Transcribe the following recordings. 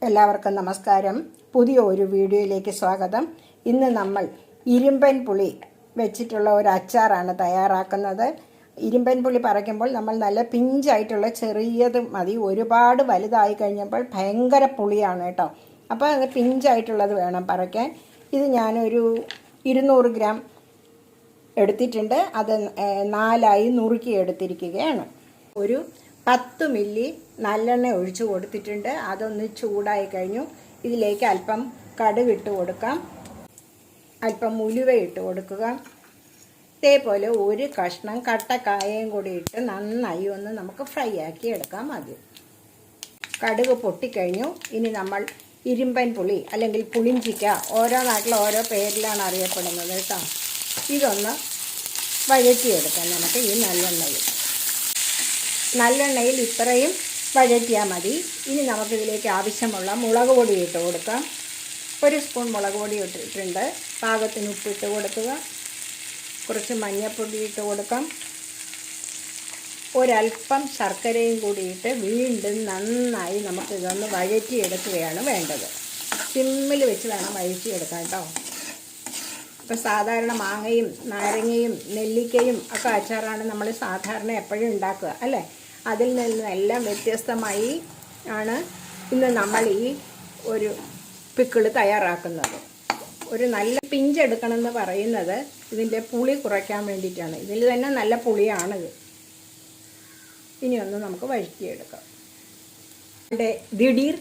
എല്ലാവർക്കും നമസ്കാരം. പുതിയ ഒരു വീഡിയോയിലേക്ക് സ്വാഗതം. ഇന്ന് നമ്മൾ ഇരുമ്പൻ പുളി വെച്ചിട്ടുള്ള ഒരു അച്ചാറാണ് തയ്യാറാക്കുന്നത്. ഇരുമ്പൻ പുളി പറിക്കുമ്പോൾ നമ്മൾ നല്ല പിഞ്ചായിട്ടുള്ള ചെറിയത് മതി. ഒരുപാട് വലുതായി കഴിഞ്ഞപ്പോൾ ഭയങ്കര പുളിയാണ് കേട്ടോ. അപ്പോൾ അത് പിഞ്ചായിട്ടുള്ളത് വേണം പറിക്കാൻ. ഇത് ഞാനൊരു 200 ഗ്രാം എടുത്തിട്ടുണ്ട്. അത് 4ആയി നുറുക്കി എടുത്തിരിക്കുകയാണ്. ഒരു 10 മില്ലി നല്ലെണ്ണ ഒഴിച്ച് കൊടുത്തിട്ടുണ്ട്. അതൊന്ന് ചൂടായി കഴിഞ്ഞു. ഇതിലേക്ക് അല്പം കടുക് ഇട്ട് കൊടുക്കാം, അല്പം ഉലുവ ഇട്ട് കൊടുക്കുക. ഇതേപോലെ ഒരു കഷ്ണം കട്ടക്കായയും കൂടി ഇട്ട് നന്നായി ഒന്ന് നമുക്ക് ഫ്രൈ ആക്കി എടുക്കാം. ആദ്യം കടുക് പൊട്ടിക്കഴിഞ്ഞു. ഇനി നമ്മൾ ഇരുമ്പൻ പുളി അല്ലെങ്കിൽ പുളിഞ്ചിക്ക, ഓരോ നാട്ടിലും ഓരോ പേരിലാണ് അറിയപ്പെടുന്നത് കേട്ടോ. ഇതൊന്ന് വഴറ്റിയെടുക്കാം നമുക്ക് ഈ നല്ലെണ്ണയിൽ ഇത്രയും വഴറ്റിയാൽ മതി. ഇനി നമുക്കിതിലേക്ക് ആവശ്യമുള്ള മുളക് പൊടി ഇട്ട് കൊടുക്കാം. 1 സ്പൂൺ മുളക് പൊടി ഇട്ടിട്ടുണ്ട്. പാകത്തിന് ഉപ്പിട്ട് കൊടുക്കുക. കുറച്ച് മഞ്ഞൾപ്പൊടി ഇട്ട് കൊടുക്കാം. ഒരല്പം ശർക്കരയും കൂടിയിട്ട് വീണ്ടും നന്നായി നമുക്കിതൊന്ന് വഴറ്റിയെടുക്കുകയാണ് വേണ്ടത്. സിമ്മിൽ വെച്ച് വേണം വഴറ്റിയെടുക്കാൻ കേട്ടോ. ഇപ്പോൾ സാധാരണ മാങ്ങയും നാരങ്ങയും നെല്ലിക്കയും ഒക്കെ അച്ചാറാണ് നമ്മൾ സാധാരണ എപ്പോഴും ഉണ്ടാക്കുക അല്ലേ. അതിൽ നിന്നെല്ലാം വ്യത്യസ്തമായി ആണ് ഇന്ന് നമ്മൾ ഈ ഒരു പിക്കിൾ തയ്യാറാക്കുന്നത്. ഒരു നല്ല പിഞ്ചെടുക്കണമെന്ന് പറയുന്നത് ഇതിൻ്റെ പുളി കുറയ്ക്കാൻ വേണ്ടിയിട്ടാണ്. ഇതിൽ തന്നെ നല്ല പുളിയാണിത്. ഇനിയൊന്ന് നമുക്ക് വഴറ്റിയെടുക്കാം. ഇവിടെ ദിടീർ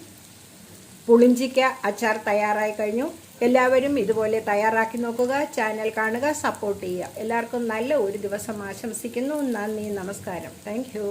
പുളിഞ്ചിക്ക അച്ചാർ തയ്യാറായി കഴിഞ്ഞു. എല്ലാവരും ഇതുപോലെ തയ്യാറാക്കി നോക്കുക. ചാനൽ കാണുക, സപ്പോർട്ട് ചെയ്യുക. എല്ലാവർക്കും നല്ല ഒരു ദിവസം ആശംസിക്കുന്നു. നന്ദി, നമസ്കാരം. Thank you.